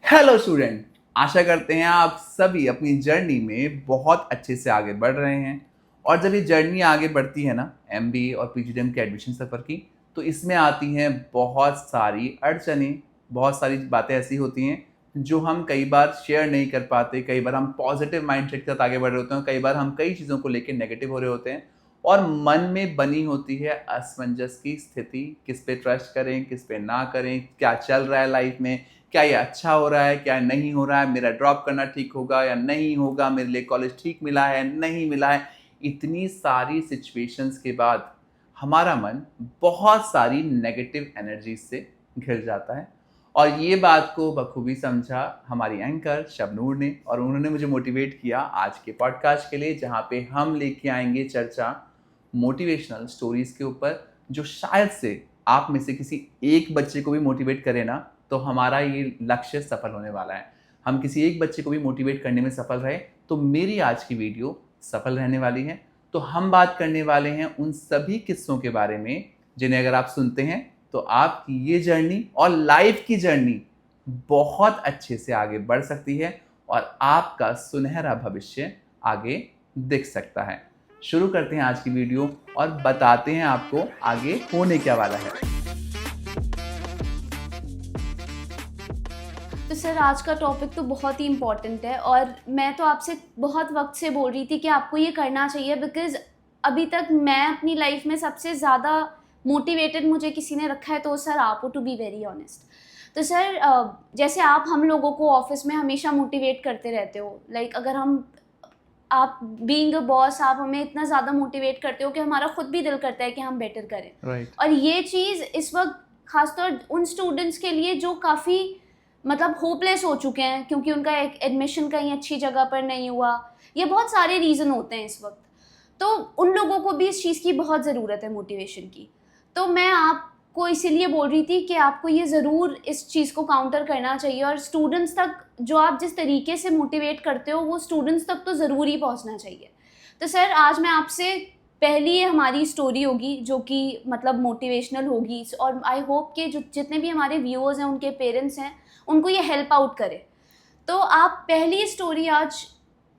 Hello student, आशा करते हैं आप सभी अपनी जर्नी में बहुत अच्छे से आगे बढ़ रहे हैं। और जब ये जर्नी आगे बढ़ती है ना, एमबीए और पीजीडीएम के एडमिशन सफ़र की, तो इसमें आती हैं बहुत सारी अड़चनें, बहुत सारी बातें ऐसी होती हैं जो हम कई बार शेयर नहीं कर पाते। कई बार हम पॉजिटिव माइंडसेट के साथ आगे बढ़ रहे होते हैं, कई बार हम कई चीज़ों को लेकर नेगेटिव हो रहे होते हैं और मन में बनी होती है असमंजस की स्थिति। किस पे ट्रस्ट करें, किस पे ना करें, क्या चल रहा है लाइफ में, क्या ये अच्छा हो रहा है, क्या नहीं हो रहा है, मेरा ड्रॉप करना ठीक होगा या नहीं होगा, मेरे लिए कॉलेज ठीक मिला है नहीं मिला है। इतनी सारी सिचुएशंस के बाद हमारा मन बहुत सारी नेगेटिव एनर्जी से घिर जाता है। और ये बात को बखूबी समझा हमारी एंकर शबनूर ने, और उन्होंने मुझे मोटिवेट किया आज के पॉडकास्ट के लिए, जहाँ पे हम लेके आएंगे चर्चा मोटिवेशनल स्टोरीज के ऊपर, जो शायद से आप में से किसी एक बच्चे को भी मोटिवेट करे ना, तो हमारा ये लक्ष्य सफल होने वाला है। हम किसी एक बच्चे को भी मोटिवेट करने में सफल रहे तो मेरी आज की वीडियो सफल रहने वाली है। तो हम बात करने वाले हैं उन सभी किस्सों के बारे में जिन्हें अगर आप सुनते हैं तो आपकी ये जर्नी और लाइफ की जर्नी बहुत अच्छे से आगे बढ़ सकती है और आपका सुनहरा भविष्य आगे दिख सकता है। शुरू करते हैं आज की वीडियो और बताते हैं आपको आगे होने क्या वाला है। तो सर, आज का टॉपिक तो बहुत ही इम्पॉर्टेंट है और मैं तो आपसे बहुत वक्त से बोल रही थी कि आपको ये करना चाहिए, बिकॉज़ अभी तक मैं अपनी लाइफ में सबसे ज़्यादा मोटिवेटेड मुझे किसी ने रखा है तो सर आप हो, टू बी वेरी ऑनेस्ट। तो सर जैसे आप हम लोगों को ऑफिस में हमेशा मोटिवेट करते रहते हो, लाइक अगर हम आप बीइंग अ बॉस आप हमें इतना ज़्यादा मोटिवेट करते हो कि हमारा खुद भी दिल करता है कि हम बेटर करें। Right. और ये चीज़ इस वक्त खासतौर उन स्टूडेंट्स के लिए जो काफ़ी मतलब होपलेस हो चुके हैं क्योंकि उनका एक एडमिशन कहीं अच्छी जगह पर नहीं हुआ, ये बहुत सारे रीज़न होते हैं इस वक्त। तो उन लोगों को भी इस चीज़ की बहुत ज़रूरत है, मोटिवेशन की। तो मैं आपको इसीलिए बोल रही थी कि आपको ये ज़रूर इस चीज़ को काउंटर करना चाहिए और स्टूडेंट्स तक जो आप जिस तरीके से मोटिवेट करते हो वो स्टूडेंट्स तक तो ज़रूर ही पहुंचना चाहिए। तो सर आज मैं आपसे पहली हमारी स्टोरी होगी जो कि मतलब मोटिवेशनल होगी और आई होप कि जो जितने भी हमारे व्यूअर्स हैं उनके पेरेंट्स हैं उनको ये हेल्प आउट करे। तो आप पहली स्टोरी आज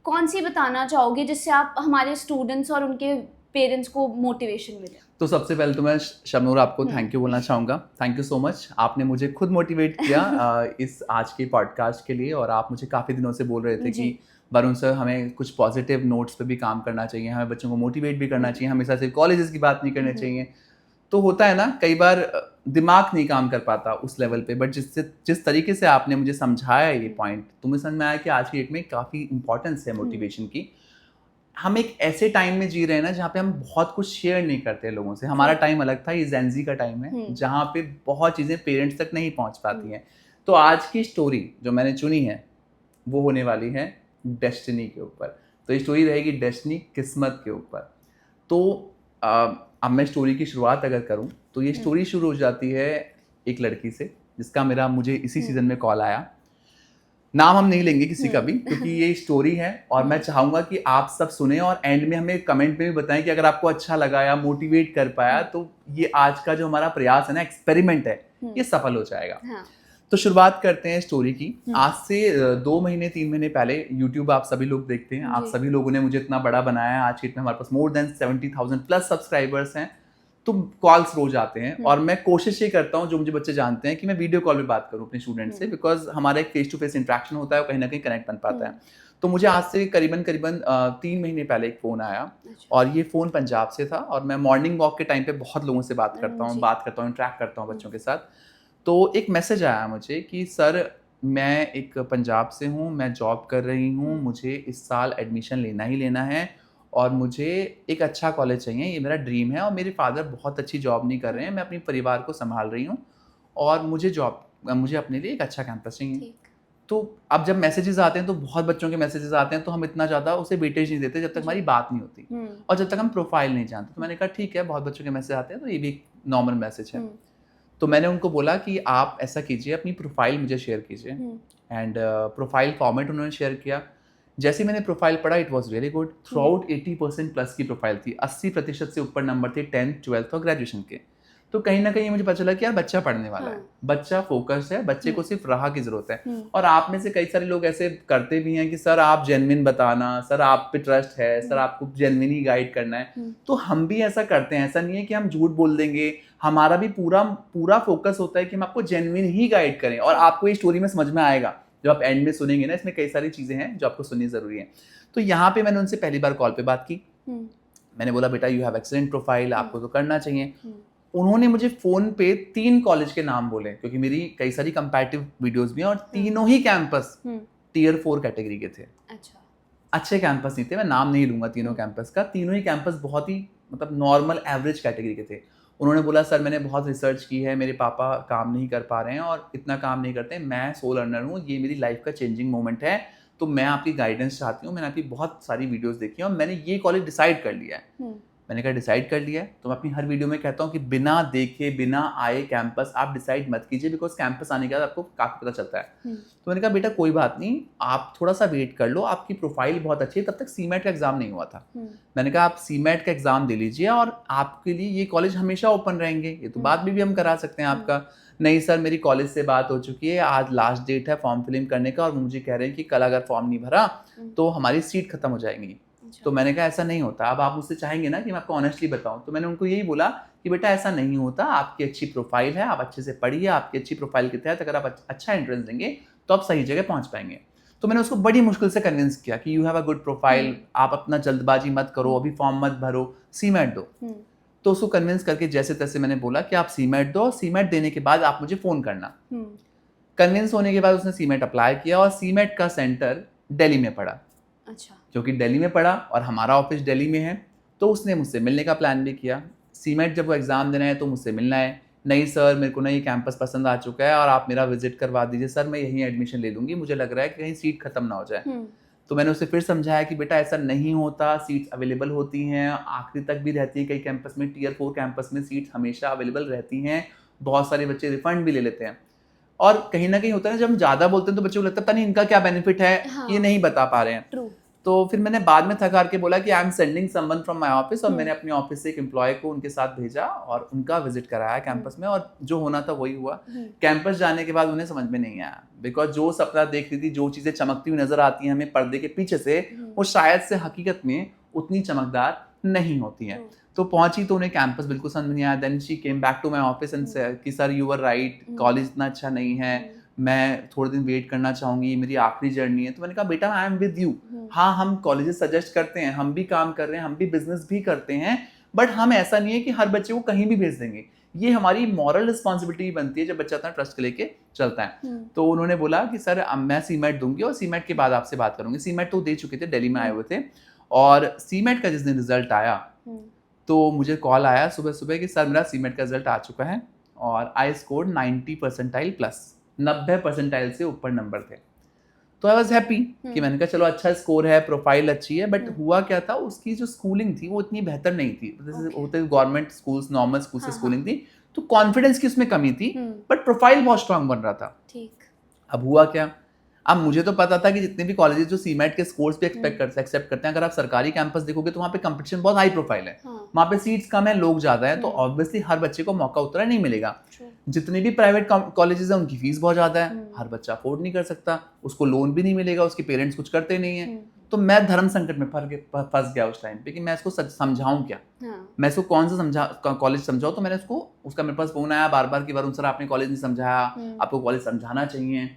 कौन सी बताना चाहोगे जिससे आप हमारे स्टूडेंट्स और उनके पेरेंट्स को मोटिवेशन मिले? तो सबसे पहले तो मैं शबनूर आपको थैंक यू बोलना चाहूँगा। थैंक यू सो मच, आपने मुझे खुद मोटिवेट किया इस आज के पॉडकास्ट के लिए। और आप मुझे काफ़ी दिनों से बोल रहे थे कि वरुण सर हमें कुछ पॉजिटिव नोट्स पे भी काम करना चाहिए, हमें बच्चों को मोटिवेट भी करना चाहिए, हमेशा सिर्फ कॉलेजेस की बात नहीं करनी चाहिए। तो होता है ना, कई बार दिमाग नहीं काम कर पाता उस लेवल पे, बट जिस तरीके से आपने मुझे समझाया ये पॉइंट, तो मुझे समझ में आया कि आज की डेट में काफ़ी इंपॉर्टेंस है मोटिवेशन की। हम एक ऐसे टाइम में जी रहे हैं ना जहाँ पे हम बहुत कुछ शेयर नहीं करते लोगों से। हमारा टाइम अलग था, ये जेनजी का टाइम है जहाँ पे बहुत चीज़ें पेरेंट्स तक नहीं पहुँच पाती हैं। तो आज की स्टोरी जो मैंने चुनी है वो होने वाली है डेस्टिनी के ऊपर। तो ये स्टोरी रहेगी डेस्टिनी, किस्मत के ऊपर। तो अब मैं स्टोरी की शुरुआत अगर करूं तो ये स्टोरी शुरू हो जाती है एक लड़की से जिसका मुझे इसी सीजन में कॉल आया। नाम हम नहीं लेंगे किसी का भी क्योंकि ये स्टोरी है और मैं चाहूंगा कि आप सब सुने और एंड में हमें कमेंट में भी बताएं कि अगर आपको अच्छा लगा या मोटिवेट कर पाया तो ये आज का जो हमारा प्रयास है ना, एक्सपेरिमेंट है, ये सफल हो जाएगा। हाँ। तो शुरुआत करते हैं स्टोरी की। आज से 2 महीने 3 महीने पहले यूट्यूब आप सभी लोग देखते हैं, आप सभी लोगों ने मुझे इतना बड़ा बनाया है। आज के डेट में हमारे पास मोर देन 70,000 प्लस सब्सक्राइबर्स हैं। तो कॉल्स रोज आते हैं और मैं कोशिश ये करता हूँ, जो मुझे बच्चे जानते हैं, कि मैं वीडियो कॉल पे बात करूँ अपने स्टूडेंट से, बिकॉज हमारा एक फेस टू फेस इंटरेक्शन होता है और कहीं ना कहीं कनेक्ट बन पाता है। तो मुझे आज से करीबन 3 महीने पहले एक फ़ोन आया और ये फ़ोन पंजाब से था और मैं मॉर्निंग वॉक के टाइम पे बहुत लोगों से बात करता हूँ, इंटरेक्ट करता हूँ बच्चों के साथ। तो एक मैसेज आया मुझे कि सर मैं एक पंजाब से हूँ, मैं जॉब कर रही हूँ, मुझे इस साल एडमिशन लेना ही लेना है और मुझे एक अच्छा कॉलेज चाहिए, ये मेरा ड्रीम है। और मेरे फादर बहुत अच्छी जॉब नहीं कर रहे हैं, मैं अपने परिवार को संभाल रही हूँ और मुझे अपने लिए एक अच्छा कैंपस चाहिए। तो अब जब मैसेजेस आते हैं तो बहुत बच्चों के मैसेजेस आते हैं, तो हम इतना ज़्यादा उसे वेटेज नहीं देते जब तक हमारी बात नहीं होती और जब तक हम प्रोफाइल नहीं जानते। तो मैंने कहा ठीक है, बहुत बच्चों के मैसेज आते हैं तो ये भी एक नॉर्मल मैसेज है। तो मैंने उनको बोला कि आप ऐसा कीजिए, अपनी प्रोफाइल मुझे शेयर कीजिए। एंड प्रोफाइल फॉर्मेट उन्होंने शेयर किया। जैसे मैंने प्रोफाइल पढ़ा, it was really good. Through out 80% plus की प्रोफाइल थी, 80% से ऊपर नंबर थे 10th 12th और ग्रेजुएशन के। तो कहीं ना कहीं मुझे पता चला कि यार बच्चा पढ़ने वाला है, बच्चा फोकस है, बच्चे को सिर्फ राह की जरूरत है। और आप में से कई सारे लोग ऐसे करते भी हैं कि सर आप जेन्युइन बताना, सर आप पे ट्रस्ट है, सर आपको जेन्युइन ही गाइड करना है। तो हम भी ऐसा करते हैं, ऐसा नहीं है कि हम झूठ बोल देंगे, हमारा भी पूरा फोकस होता है कि हम आपको जेन्युइन ही गाइड करें। और आपको ये स्टोरी में समझ में आएगा जब आप एंड में सुनेंगे ना, इसमें कई सारी चीजें हैं जो आपको सुननी जरूरी है। तो यहाँ पे मैंने उनसे पहली बार कॉल पे बात की, मैंने बोला बेटा यू हैव एक्सीलेंट प्रोफाइल, आपको तो करना चाहिए। उन्होंने मुझे फोन पे 3 कॉलेज के नाम बोले, क्योंकि मेरी कई सारी कंपैरेटिव वीडियोस भी हैं और तीनों ही कैंपस टियर 4 कैटेगरी के थे। अच्छा, अच्छे कैंपस नहीं थे, मैं नाम नहीं लूंगा तीनों कैंपस का, तीनों ही कैंपस बहुत ही मतलब नॉर्मल एवरेज कैटेगरी के थे। उन्होंने बोला सर मैंने बहुत रिसर्च की है, मेरे पापा काम नहीं कर पा रहे हैं और इतना काम नहीं करते, मैं सोल अर्नर हूँ, ये मेरी लाइफ का चेंजिंग मोमेंट है, तो मैं आपकी गाइडेंस चाहती हूँ, मैंने आपकी बहुत सारी वीडियोस देखी हैं और मैंने ये कॉलेज डिसाइड कर लिया है। मैंने कहा डिसाइड कर लिया है, तो मैं अपनी हर वीडियो में कहता हूँ कि बिना देखे बिना आए कैंपस आप डिसाइड मत कीजिए, बिकॉज कैंपस आने के बाद आपको काफ़ी पता चलता है। तो मैंने कहा बेटा कोई बात नहीं, आप थोड़ा सा वेट कर लो, आपकी प्रोफाइल बहुत अच्छी है, तब तक सीमेट का एग्जाम नहीं हुआ था। मैंने कहा आप सीमेट का एग्जाम दे लीजिए और आपके लिए ये कॉलेज हमेशा ओपन रहेंगे, ये तो बाद में भी हम करा सकते हैं आपका। नहीं सर मेरी कॉलेज से बात हो चुकी है, आज लास्ट डेट है फॉर्म फिलिंग करने का और मुझे कह रहे हैं कि कल अगर फॉर्म नहीं भरा तो हमारी सीट खत्म हो जाएगी। तो मैंने कहा ऐसा नहीं होता, अब आप मुझसे चाहेंगे ना कि मैं आपको ऑनेस्टली बताऊं, तो मैंने उनको यही बोला कि बेटा ऐसा नहीं होता, आपकी अच्छी प्रोफाइल है, आप अच्छे से पढ़िए, आपकी अच्छी प्रोफाइल के तहत अगर आप अच्छा एंट्रेंस देंगे तो आप सही जगह पहुंच पाएंगे। तो मैंने उसको बड़ी मुश्किल से कन्विंस किया कि you have a good profile, आप अपना जल्दबाजी मत करो, अभी फॉर्म मत भरो, सीमेट दो। तो उसको कन्विंस करके जैसे तैसे मैंने बोला कि आप सीमेट दो, सीमेट देने के बाद आप मुझे फोन करना। कन्विंस होने के बाद उसने सीमेट अप्लाई किया और सीमेट का सेंटर दिल्ली में पड़ा। अच्छा, क्योंकि दिल्ली में पड़ा और हमारा ऑफिस दिल्ली में है, तो उसने मुझसे मिलने का प्लान भी किया। सीमेट जब वो एग्ज़ाम देना है तो मुझसे मिलना है, नहीं सर मेरे को ना ये कैंपस पसंद आ चुका है और आप मेरा विजिट करवा दीजिए सर, मैं यहीं एडमिशन ले लूँगी, मुझे लग रहा है कि कहीं सीट खत्म ना हो जाए। तो मैंने उसे फिर समझाया कि बेटा ऐसा नहीं होता, सीट्स अवेलेबल होती हैं, आखिरी तक भी रहती है, कई कैंपस में टियर 4 कैंपस में सीट्स हमेशा अवेलेबल रहती हैं, बहुत सारे बच्चे रिफंड भी ले लेते हैं। और कहीं ना कहीं होता है ना, जब हम ज़्यादा बोलते हैं तो बच्चों को लगता है पता नहीं इनका क्या बेनिफिट है, ये नहीं बता पा रहे हैं। ट्रू। तो फिर मैंने बाद में थक हार के बोला कि I am sending someone from my office, और मैंने अपने ऑफिस से एक एम्प्लॉय को उनके साथ भेजा और उनका विजिट कराया कैंपस में, और जो होना था वही हुआ। कैंपस जाने के बाद उन्हें समझ में नहीं आया, बिकॉज जो सपना देख रही थी, जो चीज़ें चमकती हुई नजर आती हैं हमें पर्दे के पीछे से, वो शायद से हकीकत में उतनी चमकदार नहीं होती हैं। तो पहुंची तो उन्हें कैंपस बिल्कुल समझ नहीं आया। Then she came back to my office and said कि sir you were right, college इतना अच्छा नहीं है, मैं थोड़े दिन वेट करना चाहूंगी, मेरी आखिरी जर्नी है। तो मैंने कहा बेटा आई एम विद यू, हाँ हम कॉलेजेस सजेस्ट करते हैं, हम भी काम कर रहे हैं, हम भी बिजनेस भी करते हैं, बट हम ऐसा नहीं है कि हर बच्चे को कहीं भी भेज देंगे, ये हमारी मॉरल रिस्पॉन्सिबिलिटी बनती है जब बच्चा अपना ट्रस्ट लेके चलता है। तो उन्होंने बोला कि सर मैं सीमेट दूंगी और सीमेट के बाद आपसे बात करूंगी। सीमेट तो दे चुके थे, दिल्ली में आए हुए थे, और सीमेट का जिस दिन रिजल्ट आया तो मुझे कॉल आया सुबह सुबह कि सर मेरा सीमेट का रिजल्ट आ चुका है और I scored 90 percentile plus, 90 percentile से ऊपर नंबर थे। तो आई वॉज हैप्पी कि मैंने कहा चलो अच्छा स्कोर है, प्रोफाइल अच्छी है, बट हुआ क्या था, उसकी जो स्कूलिंग थी वो इतनी बेहतर नहीं थी। जैसे होते गवर्नमेंट स्कूल्स, नॉर्मल स्कूल से स्कूलिंग थी, तो कॉन्फिडेंस की उसमें कमी थी, बट प्रोफाइल बहुत स्ट्रांग बन रहा था। ठीक। अब हुआ क्या, अब मुझे तो पता था कि जितने भी कॉलेजेस जो सीमेट के स्कोर्स पे एक्सेप्ट करते हैं, अगर आप सरकारी कैंपस देखोगे तो वहाँ पे कंपटीशन बहुत हाई प्रोफाइल है, वहाँ पे सीट्स कम है, लोग ज्यादा है, तो ऑब्वियसली हर बच्चे को मौका उतना नहीं मिलेगा। जितने भी प्राइवेट कॉलेजेस हैं उनकी फीस बहुत ज्यादा है, हर बच्चा अफोर्ड नहीं कर सकता, उसको लोन भी नहीं मिलेगा, उसके पेरेंट्स कुछ करते नहीं है। तो मैं धर्म संकट में फंस गया उस टाइम पे कि मैं इसको समझाऊं क्या, मैं इसको कौन सा कॉलेज समझाऊं। तो मैंने उसका मेरे पास फोन आया बार बार कि वरुण सर आपने कॉलेज नहीं समझाया, आपको कॉलेज समझाना चाहिए।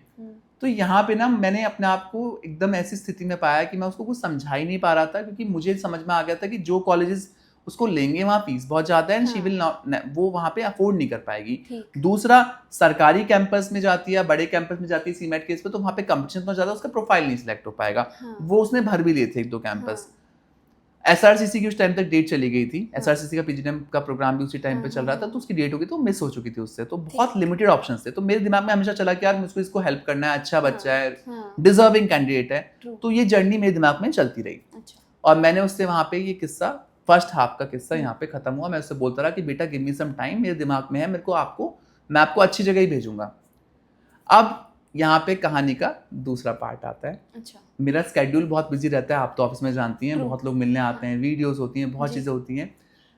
तो यहाँ पे ना मैंने अपने आप को एकदम ऐसी स्थिति में पाया कि मैं उसको कुछ समझा ही नहीं पा रहा था, क्योंकि मुझे समझ में आ गया था कि जो कॉलेजेस उसको लेंगे वहाँ फीस बहुत ज्यादा है, शी विल नॉट, वो वहाँ पे अफोर्ड नहीं कर पाएगी। दूसरा, सरकारी कैंपस में जाती है, बड़े कैंपस में जाती है सीमेट केस पे, तो वहाँ पे कंपटीशन बहुत ज्यादा, उसका प्रोफाइल नहीं सिलेक्ट हो पाएगा। वो उसने भर भी लिए थे 1-2 कैंपस। SRCC की उस टाइम तक डेट चली गई थी, SRCC का PGDM का प्रोग्राम भी उसी टाइम पे चल रहा था, तो उसकी डेट हो गई, तो मिस हो चुकी थी उससे, तो बहुत लिमिटेड ऑप्शंस थे। तो मेरे दिमाग में हमेशा चला कि यार मुझको इसको हेल्प करना है, अच्छा बच्चा है, डिजर्विंग कैंडिडेट है, तो ये जर्नी मेरे दिमाग में चलती रही। और मैंने उससे वहाँ पे ये किस्सा, फर्स्ट हाफ का किस्सा यहाँ पे खत्म हुआ। मैं उससे बोलता रहा कि बेटा गिव मी सम टाइम, मेरे दिमाग में है, मैं आपको अच्छी जगह ही भेजूंगा। अब यहाँ पे कहानी का दूसरा पार्ट आता है। अच्छा। मेरा स्केड्यूल बहुत बिजी रहता है, आप तो ऑफिस में जानती हैं, बहुत लोग मिलने आते हैं, वीडियोस होती हैं, बहुत चीज़ें होती हैं।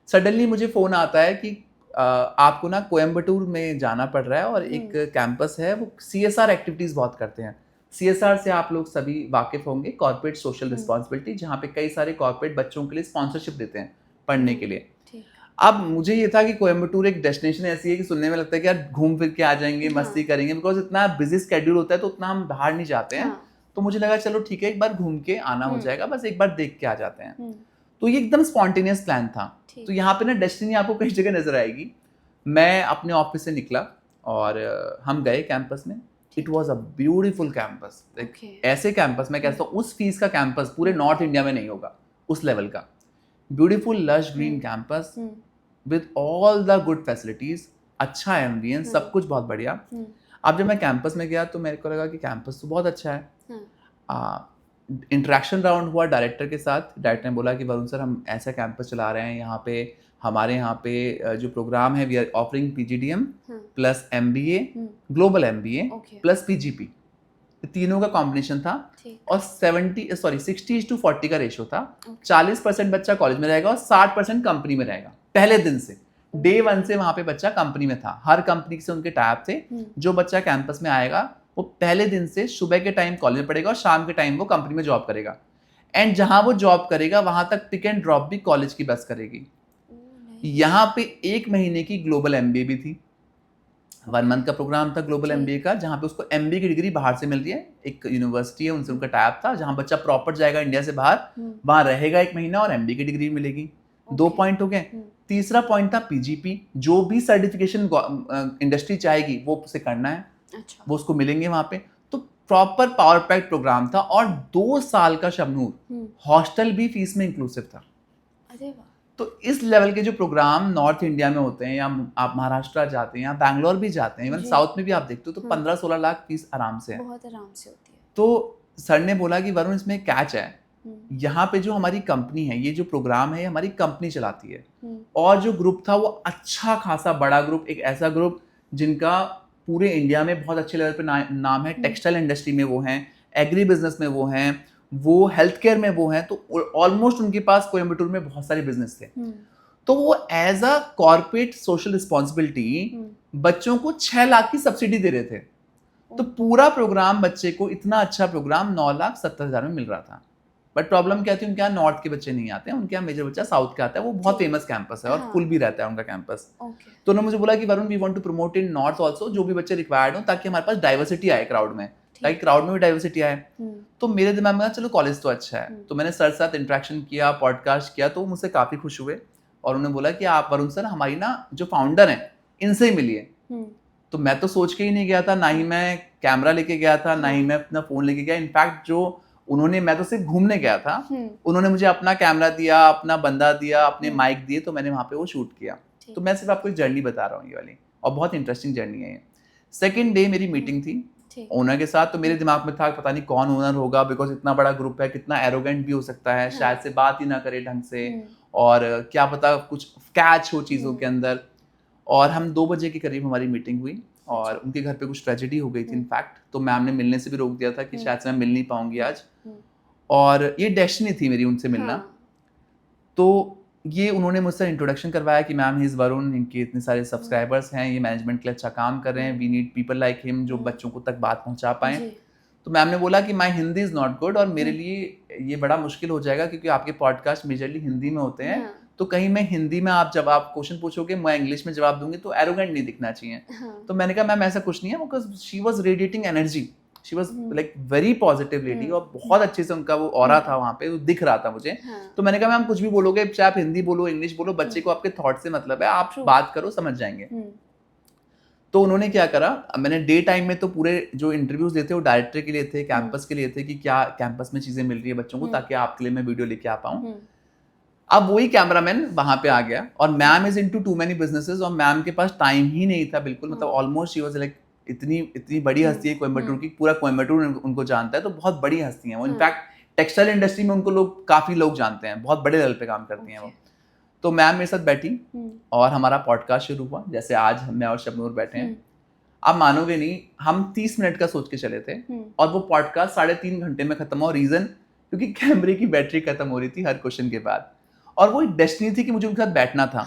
सडनली मुझे फ़ोन आता है कि आपको ना कोयम्बटूर में जाना पड़ रहा है और एक कैंपस है, वो CSR एक्टिविटीज़ बहुत करते हैं। CSR से आप लोग सभी वाकिफ़ होंगे, कॉर्पोरेट सोशल रिस्पॉन्सिबिलिटी, जहाँ पे कई सारे कॉर्पोरेट बच्चों के लिए स्पॉन्सरशिप देते हैं पढ़ने के लिए। ठीक। अब मुझे ये था कि कोयम्बटूर एक डेस्टिनेशन ऐसी है कि सुनने में लगता है कि यार घूम फिर के आ जाएंगे, हाँ। मस्ती करेंगे, बिकॉज इतना बिजी स्केड्यूल होता है तो उतना हम बाहर नहीं जाते हैं। हाँ। तो मुझे लगा चलो ठीक है, एक बार घूम के आना हो जाएगा, बस एक बार देख के आ जाते हैं। हम्म, तो ये एकदम स्पॉन्टेनियस प्लान था। ठीक। तो यहाँ पे ना डेस्टिनी आपको कई जगह नजर आएगी। मैं अपने ऑफिस से निकला और हम गए कैंपस में। It was a beautiful campus. Okay. ऐसे कैंपस मैं कहता हूँ उस फीस का कैंपस पूरे नॉर्थ इंडिया में नहीं होगा, उस लेवल का। Beautiful lush green campus with all the good facilities, अच्छा एम्बियंस, सब कुछ बहुत बढ़िया। अब जब मैं कैंपस में गया तो मेरे को लगा कि कैंपस तो बहुत अच्छा है। इंटरेक्शन राउंड हुआ डायरेक्टर के साथ। डायरेक्टर ने बोला कि वरुण सर, हम ऐसा कैंपस चला रहे हैं यहाँ पे, हमारे यहाँ पे जो प्रोग्राम है, we are offering PGDM plus MBA, global MBA plus PGP, तीनों का कॉम्बिनेशन था। और 60:40 का रेशो था। 40% बच्चा कॉलेज में रहेगा और 60% कंपनी में रहेगा। पहले दिन से, डे 1 से वहाँ पे बच्चा कंपनी में था। हर कंपनी से उनके टाइप थे। जो बच्चा कैंपस में आएगा वो पहले दिन से सुबह के टाइम कॉलेज में पढ़ेगा और शाम के टाइम वो कंपनी में जॉब करेगा। एंड जहां वो जॉब करेगा वहां तक पिक एंड ड्रॉप भी कॉलेज की बस करेगी। यहाँ पे 1 महीने की ग्लोबल MBA भी थी। 1 मंथ का प्रोग्राम था ग्लोबल MBA का, जहाँ पे उसको MBA की डिग्री बाहर से मिल रही है। एक यूनिवर्सिटी है, उनसे उनका टाइप था, जहाँ बच्चा प्रॉपर जाएगा इंडिया से बाहर, वहां रहेगा 1 महीना और MBA की डिग्री मिलेगी। 2 पॉइंट हो गए। तीसरा पॉइंट था PGP, जो भी सर्टिफिकेशन इंडस्ट्री चाहेगी वो उसे करना है। अच्छा। वो उसको मिलेंगे वहां पे। तो प्रॉपर पावर पैक प्रोग्राम था और 2 साल का शबनूर, हॉस्टल भी फीस में इंक्लूसिव था। अरे वाह। तो इस लेवल के जो प्रोग्राम नॉर्थ इंडिया में होते हैं, या आप महाराष्ट्र जाते हैं या बैंगलोर भी जाते हैं, इवन साउथ में भी आप देखते हो, तो 15-16 लाख फीस आराम से है। बहुत आराम से होती है। तो सर ने बोला कि वरुण, इसमें कैच है, यहाँ पे जो हमारी कंपनी है, ये जो प्रोग्राम है, हमारी कंपनी चलाती है। और जो ग्रुप था वो अच्छा खासा बड़ा ग्रुप, एक ऐसा ग्रुप जिनका पूरे इंडिया में बहुत अच्छे लेवल पे नाम है। टेक्सटाइल इंडस्ट्री में वो हैं, एग्री बिजनेस में वो हैं, वो हेल्थ केयर में वो हैं। तो ऑलमोस्ट उनके पास कोयम्बटूर में बहुत सारे बिजनेस थे। तो वो as a corporate social responsibility बच्चों को 6 लाख की सब्सिडी दे रहे थे। तो पूरा प्रोग्राम बच्चे को, इतना अच्छा प्रोग्राम 9,70,000 में मिल रहा था। बट प्रॉब्लम क्या थी, उनके यहाँ नॉर्थ के बच्चे नहीं आते हैं, उनके यहाँ मेजर बच्चा साउथ का आता है। वो बहुत फेमस कैंपस है और फुल भी रहता है उनका कैंपस। तो उन्होंने मुझे बोला कि Varun, we want to promote in north also, जो भी बच्चे रिक्वायर्ड हो, ताकि हमारे पास डाइवर्सिटी आए क्राउड में, ताकि क्राउड में भी डाइवर्सिटी आए। तो मेरे दिमाग में चलो कॉलेज तो अच्छा है। तो मैंने सर साथ इंटरेक्शन किया, पॉडकास्ट किया, तो मुझसे काफी खुश हुए और उन्होंने बोला कि आप वरुण सर, हमारी ना जो फाउंडर है इनसे ही मिलिए। तो मैं तो सोच के ही नहीं गया था, ना ही मैं कैमरा लेके गया था, ना ही मैं अपना फोन लेके गया। इनफैक्ट जो उन्होंने, मैं तो सिर्फ घूमने गया था, उन्होंने मुझे अपना कैमरा दिया, अपना बंदा दिया, अपने माइक दिए, तो मैंने वहां पे वो शूट किया। तो मैं सिर्फ आपको जर्नी बता रहा हूँ ये वाली, और बहुत इंटरेस्टिंग जर्नी है ये। सेकेंड डे मेरी मीटिंग थी ओनर के साथ। तो मेरे दिमाग में था पता नहीं कौन ओनर होगा, बिकॉज इतना बड़ा ग्रुप है, कितना एरोगेंट भी हो सकता है, शायद से बात ही ना करे ढंग से, और क्या पता कुछ कैच हो चीजों के अंदर। और हम 2 बजे के करीब हमारी मीटिंग हुई और उनके घर पे कुछ ट्रेजेडी हो गई थी इनफैक्ट। तो मैम ने मिलने से भी रोक दिया था कि शायद से मैं मिल नहीं पाऊंगी आज, और ये डेस्टिनी थी मेरी उनसे मिलना। तो ये उन्होंने मुझसे इंट्रोडक्शन करवाया कि मैम, ही इज वरुण, इनके इतने सारे सब्सक्राइबर्स हैं, ये मैनेजमेंट के लिए अच्छा काम कर रहे हैं, we need people like him जो बच्चों को तक बात पहुंचा पाएं। तो मैम ने बोला कि माई हिंदी इज नॉट गुड, और मेरे लिए ये बड़ा मुश्किल हो जाएगा क्योंकि आपके पॉडकास्ट मेजरली हिंदी में होते हैं। तो कहीं मैं हिंदी में, आप जब आप क्वेश्चन पूछोगे मैं इंग्लिश में जवाब दूंगी तो एरोगेंट नहीं दिखना चाहिए। तो मैंने कहा मैम ऐसा कुछ नहीं है, because she was radiating energy, she was like very positive lady, और बहुत अच्छे से उनका वो ऑरा था वहां पे, वो दिख रहा था मुझे। तो मैंने कहा मैम कुछ भी बोलोगे, चाहे आप हिंदी बोलो, इंग्लिश बोलो, बच्चे को आपके थॉट से मतलब है, आप बात करो, समझ जाएंगे। तो उन्होंने क्या करा, मैंने डे टाइम में तो पूरे जो इंटरव्यूज देते वो डायरेक्टर के लिए थे, कैंपस के लिए थे, कि क्या कैंपस में चीजें मिल रही है बच्चों को, ताकि आपके लिए मैं वीडियो लेके आ पाऊँ। अब वही कैमरामैन वहां पे आ गया, और ma'am is into two many businesses, और मैम के पास टाइम ही नहीं था बिल्कुल। मतलब ऑलमोस्ट शी वाज लाइक, इतनी बड़ी हस्ती है कोयम्बटूर की, पूरा कोयम्बटूर उनको जानता है, तो बहुत बड़ी हस्ती है वो। इनफैक्ट टेक्सटाइल इंडस्ट्री में उनको लोग, काफी लोग जानते हैं, बहुत बड़े लेवल पे काम करती हैं वो। तो मैम मेरे साथ बैठी और हमारा पॉडकास्ट शुरू हुआ, जैसे आज मैं और शबनूर बैठे हैं। आप मानोगे नहीं, हम 30 मिनट का सोच के चले थे और वो पॉडकास्ट 3.5 घंटे में खत्म हुआ। रीजन, क्योंकि कैमरे की बैटरी खत्म हो रही थी हर क्वेश्चन के बाद, और वो एक डेस्टिनी थी कि मुझे उनके साथ बैठना था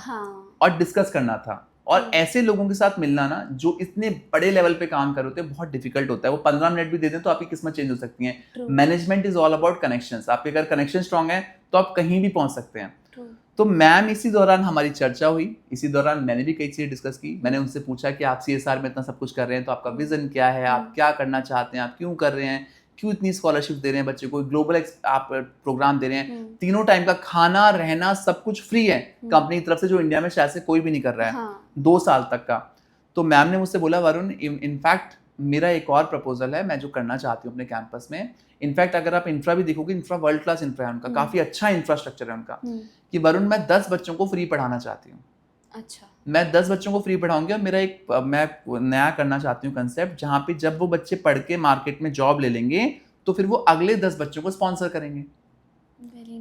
और डिस्कस करना था। और ऐसे लोगों के साथ मिलना ना जो इतने बड़े लेवल पे काम कर रहे होते हैं बहुत डिफिकल्ट होता है। वो 15 मिनट भी दे दें तो आपकी किस्मत चेंज हो सकती है। True. Management is all about connections. आपके अगर कनेक्शन स्ट्रांग है तो आप कहीं भी पहुंच सकते हैं। True. तो मैम इसी दौरान हमारी चर्चा हुई, इसी दौरान मैंने भी कई चीजें डिस्कस की। मैंने उनसे पूछा कि आप CSR में इतना सब कुछ कर रहे हैं तो आपका विजन क्या है, आप क्या करना चाहते हैं, आप क्यों कर रहे हैं, क्यों इतनी स्कॉलरशिप दे रहे हैं बच्चे को, ग्लोबल आप प्रोग्राम दे रहे हैं, तीनों टाइम का खाना रहना सब कुछ फ्री है कंपनी की तरफ से, जो इंडिया में शायद से कोई भी नहीं कर रहा है। हाँ. 2 साल तक का। तो मैम ने मुझसे बोला वरुण इनफैक्ट मेरा एक और प्रपोजल है मैं जो करना चाहती हूँ अपने कैंपस में। इनफैक्ट अगर आप इंफ्रा भी देखोगे, इंफ्रा वर्ल्ड क्लास इंफ्रा है उनका, काफी अच्छा इंफ्रास्ट्रक्चर है उनका, कि वरुण मैं 10 बच्चों को फ्री पढ़ाना चाहती हूँ। अच्छा. मैं 10 बच्चों को फ्री पढ़ाऊंगी और मैं नया करना चाहती हूँ कंसेप्ट, जहाँ पे जब वो बच्चे पढ़ के मार्केट में जॉब ले लेंगे तो फिर वो अगले 10 बच्चों को स्पॉन्सर करेंगे।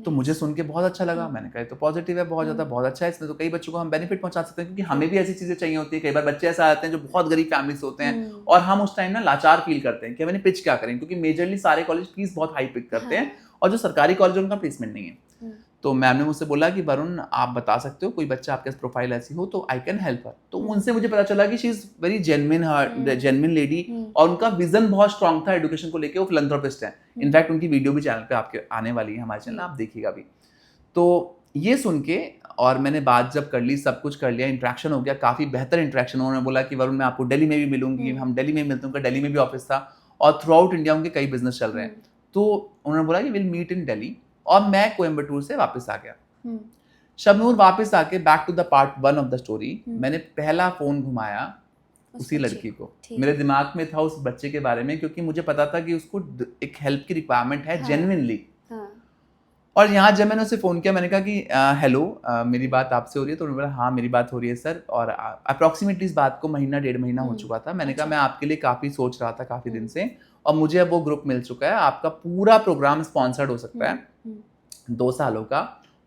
तो मुझे सुन के बहुत अच्छा लगा। मैंने कहा तो पॉजिटिव है, बहुत ज़्यादा, बहुत अच्छा है, इसमें तो कई बच्चों को हम बेनिफिट पहुंचा सकते हैं, क्योंकि हमें भी ऐसी चीज़ें चाहिए होती है। कई बार बच्चे ऐसा आते हैं जो बहुत गरीब फैमिली से होते हैं और हम उस टाइम ना लाचार फील करते हैं कि मैंने पिच क्या करें, क्योंकि मेजरली सारे कॉलेज फीस बहुत हाई पिक करते हैं और जो सरकारी कॉलेज उनका प्लेसमेंट नहीं है। तो मैम ने मुझसे बोला कि वरुण आप बता सकते हो कोई बच्चा आपके प्रोफाइल ऐसी हो तो आई कैन हेल्प हर। तो उनसे मुझे पता चला कि she is very genuine lady और उनका विजन बहुत स्ट्रांग था एजुकेशन को लेके। वो फिलैंथ्रोपिस्ट है। इनफैक्ट उनकी वीडियो भी चैनल पे आपके आने वाली है, हमारे चैनल, आप देखिएगा भी। तो ये सुन के और मैंने बात जब कर ली, सब कुछ कर लिया, इंटरेक्शन हो गया, काफ़ी बेहतर इंटरेक्शन। उन्होंने बोला कि वरुण मैं आपको दिल्ली में भी मिलूंगी, हम दिल्ली में मिलते हैं। उनका दिल्ली में भी ऑफिस था और थ्रू आउट इंडिया उनके कई बिजनेस चल रहे हैं। तो उन्होंने बोला कि विल मीट इन दिल्ली, और मैं कोयम्बटूर से वापस आ गया। शबनूर वापस आके back to the part 1 of the story, मैंने पहला फोन घुमाया उसी लड़की को। मेरे दिमाग में था उस बच्चे के बारे में, क्योंकि मुझे पता था कि उसको एक हेल्प की रिक्वायरमेंट है जेन्युइनली। और यहाँ जब मैंने उसे फ़ोन किया, मैंने कहा कि हेलो मेरी बात आपसे हो रही है? तो उन्होंने बोला हाँ मेरी बात हो रही है सर। और अप्रॉक्सीमेटली इस बात को महीना 1.5 महीना हो चुका था। मैंने कहा मैं आपके लिए काफ़ी सोच रहा था काफ़ी दिन से, और मुझे अब वो ग्रुप मिल चुका है। आपका पूरा प्रोग्राम स्पॉन्सर्ड हो सकता है 2 सालों का,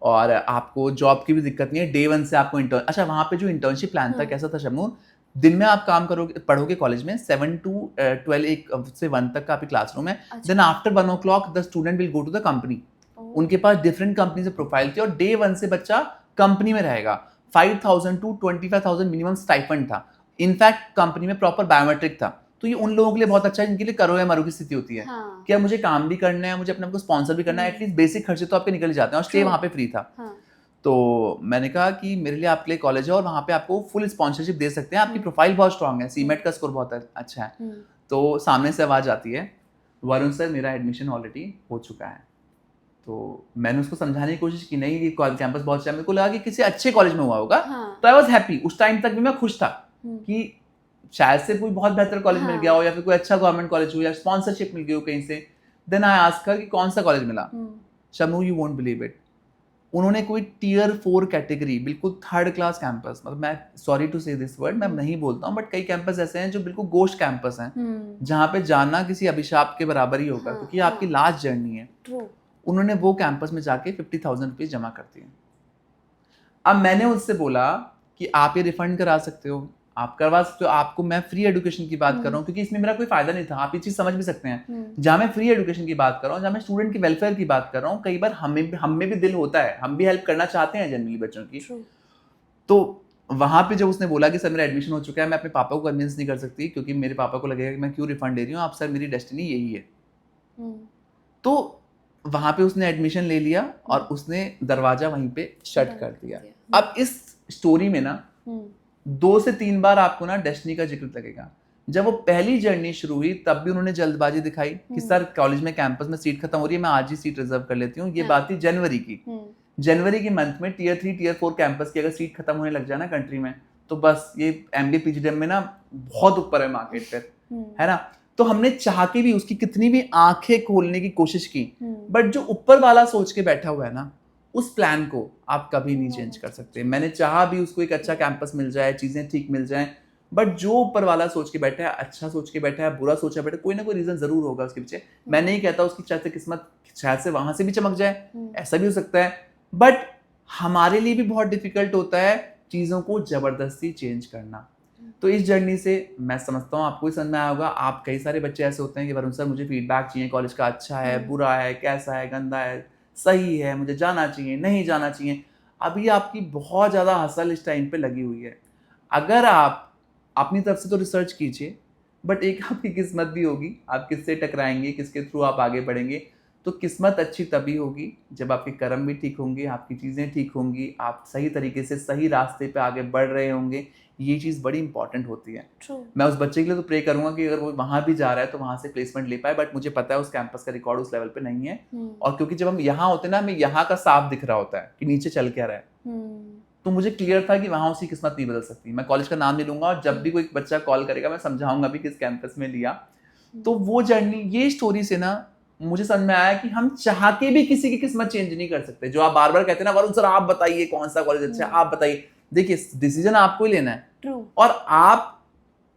और आपको जॉब की भी दिक्कत नहीं है। Day 1 से आपको अच्छा वहाँ पे जो इंटर्नशिप प्लान था कैसा था शबनूर, दिन में आप काम करोगे, पढ़ोगे कॉलेज में 7 to 12, 1 से 1 तक का आपकी क्लासरूम है। Then after 1 o'clock the student will go to the company. उनके पास डिफरेंट कंपनी से प्रोफाइल थी, और Day 1 से बच्चा कंपनी में रहेगा। 5,000 to 25,000 मिनिमम स्टाइपेंड था। इनफैक्ट कंपनी में प्रॉपर बायोमेट्रिक था। तो ये उन लोगों के लिए बहुत अच्छा है जिनके लिए करो या मरो की स्थिति होती है। कि अब मुझे काम भी करना है, मुझे अपने आप को स्पॉन्सर भी करना है, एटलीस्ट बेसिक खर्चे तो आपके निकल जाते हैं, और स्टे वहाँ पे फ्री था। तो मैंने कहा कि मेरे लिए आपके लिए कॉलेज है और वहाँ पे आपको फुल स्पॉन्सरशिप दे सकते हैं, आपकी प्रोफाइल बहुत स्ट्रांग है, सीमेट का स्कोर बहुत अच्छा है। तो सामने से आवाज़ आती है, वरुण सर मेरा एडमिशन ऑलरेडी हो चुका है। तो मैंने उसको समझाने की कोशिश की, नहीं ये कैंपस बहुत अच्छा है। मेरे को लगा कि किसी अच्छे कॉलेज में हुआ होगा। तो आई वॉज हैप्पी। उस टाइम तक भी मैं खुश था कि शायद से कोई बहुत बेहतर कॉलेज मिल गया हो, या फिर कोई अच्छा गवर्नमेंट कॉलेज हो, या स्पॉन्सरशिप मिल गई हो कहीं से। देन आई आस्क्ड हर कि कौन सा कॉलेज मिला। Shabnoor you won't believe it, उन्होंने कोई Tier 4 कैटेगरी, बिल्कुल 3rd क्लास कैंपस, मतलब मैं सॉरी टू से दिस वर्ड मैं नहीं बोलता हूँ, बट कई कैंपस ऐसे हैं जो बिल्कुल गोश्त कैंपस हैं, जहाँ पे जाना किसी अभिशाप के बराबर ही होगा, क्योंकि आपकी लास्ट जर्नी है। उन्होंने वो कैंपस में जाके 50,000 रुपीज जमा कर दिए। अब मैंने उससे बोला कि आप ये रिफंड करा सकते हो, आप करवा सकते हो, आपको मैं फ्री एजुकेशन की बात कर रहा हूँ, क्योंकि इसमें मेरा कोई फायदा नहीं था। आप ये चीज समझ भी सकते हैं, जहाँ मैं फ्री एजुकेशन की बात कर रहा हूँ, जहाँ मैं स्टूडेंट की वेलफेयर की बात कर रहा हूँ, कई बार हमें भी दिल होता है, हम भी हेल्प करना चाहते हैं जनरली बच्चों की। तो वहां पे जब उसने बोला कि सर मेरा एडमिशन हो चुका है, मैं अपने पापा को कन्विंस नहीं कर सकती, क्योंकि मेरे पापा को लगेगा कि मैं क्यों रिफंड दे रही हूँ, आप सर मेरी डेस्टिनी यही है। तो वहां पे उसने एडमिशन ले लिया और उसने दरवाजा वहीं पे शट कर दिया। अब इस स्टोरी में ना 2 से 3 बार आपको ना डेस्टिनी का जिक्र लगेगा। जब वो पहली जर्नी शुरू हुई तब भी उन्होंने जल्दबाजी दिखाई कि सर कॉलेज में कैंपस में सीट खत्म हो रही है, मैं आज ही सीट रिजर्व कर लेती हूँ। ये बात थी जनवरी की। जनवरी के मंथ में Tier 3 Tier 4 कैंपस की अगर सीट खत्म होने लग जाए ना कंट्री में, तो बस ये MBA PGDM में ना बहुत ऊपर है मार्केट पर, है ना। तो हमने चाह के भी उसकी कितनी भी आंखें खोलने की कोशिश की, बट जो ऊपर वाला सोच के बैठा हुआ है ना, उस प्लान को आप कभी नहीं चेंज कर सकते। मैंने चाहा भी उसको एक अच्छा कैंपस मिल जाए, चीजें ठीक मिल जाएं, बट जो ऊपर वाला सोच के बैठा है, अच्छा सोच के बैठा है, बुरा सोचा बैठा है, कोई ना कोई रीजन जरूर होगा उसके पीछे। मैं नहीं कहता उसकी चाहते किस्मत शायद से वहां से भी चमक जाए, ऐसा भी हो सकता है, बट हमारे लिए भी बहुत डिफिकल्ट होता है चीजों को जबरदस्ती चेंज करना। तो इस जर्नी से मैं समझता हूँ आपको ही समझ में आया होगा। आप कई सारे बच्चे ऐसे होते हैं कि वरुण सर मुझे फीडबैक चाहिए, कॉलेज का अच्छा है, बुरा है, कैसा है, गंदा है, सही है, मुझे जाना चाहिए, नहीं जाना चाहिए। अभी आपकी बहुत ज़्यादा हसल इस टाइम पे लगी हुई है। अगर आप अपनी तरफ से तो रिसर्च कीजिए, बट एक आपकी किस्मत भी होगी, आप किससे टकराएंगे, किसके थ्रू आप आगे बढ़ेंगे। तो किस्मत अच्छी तभी होगी जब आपके कर्म भी ठीक होंगे, आपकी चीज़ें ठीक होंगी, आप सही तरीके से सही रास्ते पे आगे बढ़ रहे होंगे। ये चीज़ बड़ी इंपॉर्टेंट होती है। True. मैं उस बच्चे के लिए तो प्रे करूंगा कि अगर वो वहाँ भी जा रहा है तो वहाँ से प्लेसमेंट ले पाए, बट मुझे पता है उस कैंपस का रिकॉर्ड उस लेवल पे नहीं है। और क्योंकि जब हम यहाँ होते हैं ना, हमें यहाँ का साफ दिख रहा होता है कि नीचे चल क्या रहा है। तो मुझे क्लियर था कि वहाँ उसकी किस्मत नहीं बदल सकती। मैं कॉलेज का नाम नहीं लूंगा, और जब भी कोई बच्चा कॉल करेगा मैं समझाऊंगा भी किस कैंपस में लिया। तो वो जर्नी, ये स्टोरी से ना मुझे समझ में आया कि हम चाह के भी किसी की किस्मत चेंज नहीं कर सकते। जो आप बार बार कहते हैं ना, वरुण सर आप बताइए कौन सा कॉलेज अच्छा है, आप बताइए। देखिए, डिसीजन आपको ही लेना है। True. और आप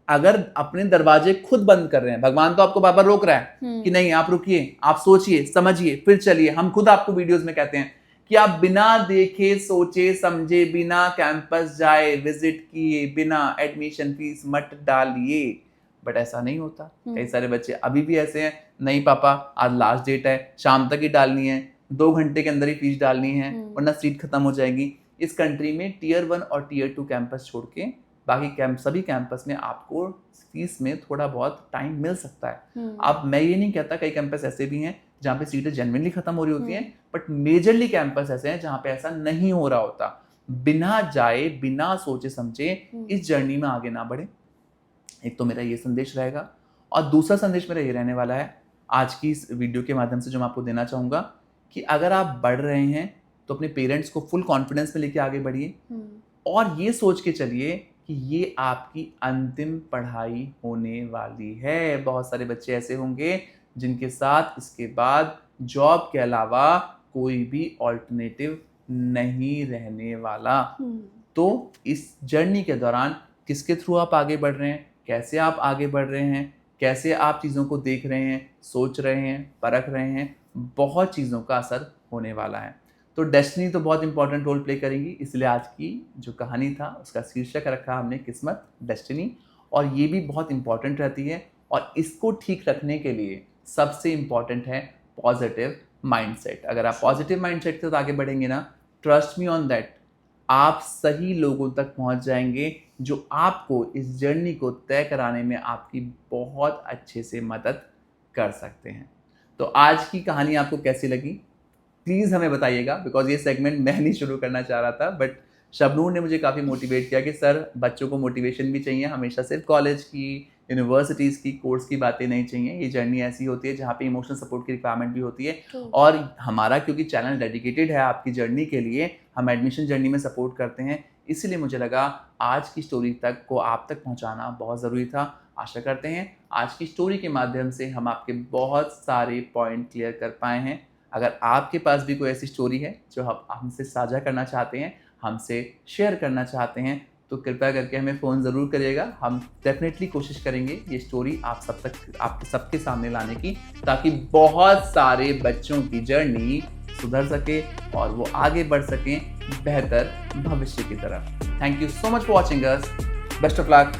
अगर अपने दरवाजे खुद बंद कर रहे हैं, भगवान तो आपको बार बार रोक रहा है कि नहीं आप रुकिए, आप सोचिए समझिए फिर चलिए। हम खुद आपको वीडियोस में कहते हैं कि आप बिना देखे सोचे समझे, बिना कैंपस जाए, विजिट किए, बिना एडमिशन फीस मत डालिए। बट ऐसा नहीं होता। कई सारे बच्चे अभी भी ऐसे हैं, नहीं पापा आज लास्ट डेट है, शाम तक ही डालनी है, 2 घंटे के अंदर ही फीस डालनी है वरना सीट खत्म हो जाएगी। इस कंट्री में टियर 1 और टियर 2 कैंपस छोड़ के बाकी सभी कैंपस में आपको फीस में थोड़ा बहुत टाइम मिल सकता है। अब मैं ये नहीं कहता, कई कैंपस ऐसे भी हैं जहाँ पे सीटें जेन्युइनली खत्म हो रही होती हैं, बट मेजरली कैंपस ऐसे हैं जहाँ पे ऐसा नहीं हो रहा होता। बिना जाए, बिना सोचे समझे इस जर्नी में आगे ना बढ़े। एक तो मेरा ये संदेश रहेगा, और दूसरा संदेश मेरा ये रहने वाला है आज की इस वीडियो के माध्यम से जो मैं आपको देना चाहूँगा कि अगर आप बढ़ रहे हैं तो अपने पेरेंट्स को फुल कॉन्फिडेंस में लेके आगे बढ़िए, और ये सोच के चलिए कि ये आपकी अंतिम पढ़ाई होने वाली है। बहुत सारे बच्चे ऐसे होंगे जिनके साथ इसके बाद जॉब के अलावा कोई भी ऑल्टरनेटिव नहीं रहने वाला। तो इस जर्नी के दौरान किसके थ्रू आप आगे बढ़ रहे हैं, कैसे आप आगे बढ़ रहे हैं, कैसे आप चीज़ों को देख रहे हैं, सोच रहे हैं, परख रहे हैं, बहुत चीज़ों का असर होने वाला है। तो डेस्टिनी तो बहुत इंपॉर्टेंट रोल प्ले करेगी, इसलिए आज की जो कहानी था उसका शीर्षक रखा हमने किस्मत, डेस्टिनी। और ये भी बहुत इंपॉर्टेंट रहती है, और इसको ठीक रखने के लिए सबसे इंपॉर्टेंट है पॉजिटिव माइंडसेट। अगर आप पॉजिटिव माइंडसेट के साथ आगे बढ़ेंगे ना, ट्रस्ट मी ऑन दैट, आप सही लोगों तक पहुंच जाएंगे जो आपको इस जर्नी को तय कराने में आपकी बहुत अच्छे से मदद कर सकते हैं। तो आज की कहानी आपको कैसी लगी प्लीज़ हमें बताइएगा, बिकॉज ये सेगमेंट मैं नहीं शुरू करना चाह रहा था, बट शबनूर ने मुझे काफ़ी मोटिवेट किया कि सर बच्चों को मोटिवेशन भी चाहिए, हमेशा सिर्फ कॉलेज की, यूनिवर्सिटीज़ की, कोर्स की बातें नहीं चाहिए। ये जर्नी ऐसी होती है जहाँ पे इमोशनल सपोर्ट की रिक्वायरमेंट भी होती है। और हमारा क्योंकि चैनल डेडिकेटेड है आपकी जर्नी के लिए, हम एडमिशन जर्नी में सपोर्ट करते हैं, इसलिए मुझे लगा आज की स्टोरी तक को आप तक पहुँचाना बहुत ज़रूरी था। आशा करते हैं आज की स्टोरी के माध्यम से हम आपके बहुत सारे पॉइंट क्लियर कर पाए हैं। अगर आपके पास भी कोई ऐसी स्टोरी है जो आप हमसे साझा करना चाहते हैं, हमसे शेयर करना चाहते हैं, तो कृपया करके हमें फ़ोन ज़रूर करिएगा। हम डेफिनेटली कोशिश करेंगे ये स्टोरी आप सबके सामने लाने की, ताकि बहुत सारे बच्चों की जर्नी सुधर सके और वो आगे बढ़ सकें बेहतर भविष्य की तरफ। Thank you so much for watching us. Best of luck.